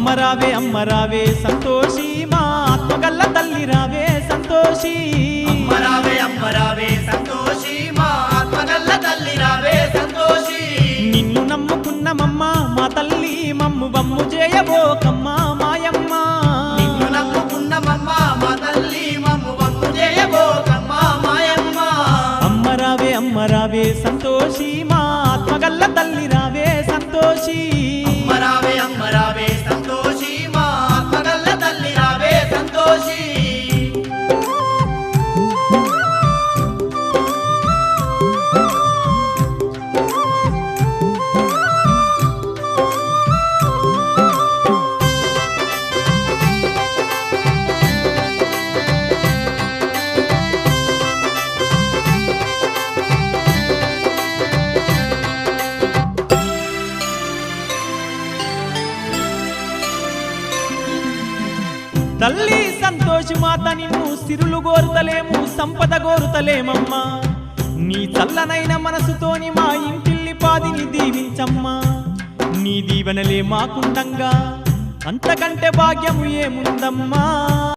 అమ్మ రావే సంతోషి మా ఆత్మగల్ల తల్లి రావే సంతోషి అమ్మ రావే సంతోషి మా ఆత్మగల్ల తల్లి రావే సంతోషి నిన్ను నమ్ముకున్నమమ్మ మా తల్లి మమ్ము బమ్ము చేయబోకమ్మ మాయమ్మ నిన్ను నమ్ముకున్నమమ్మ మా తల్లి మమ్ము బమ్ము చేయబోకమ్మ మాయమ్మ అమ్మ రావే సంతోషి మా ఆత్మగల్ల తల్లి రావే సంతోషి అమ్మ రావే సంతోషి మా ఆత్మగల్ల తల్లి రావే సంతోషి తల్లి సంతోషి మాత నిన్ను సిరులు గోరుతలేము సంపద గోరుతలేమమ్మా నీ చల్లనైన మనసుతోని మా ఇంటిల్లి పాదిని దీవించమ్మా నీ దీవెనలే మాకుండంగా అంతకంటే భాగ్యము ఏముందమ్మా।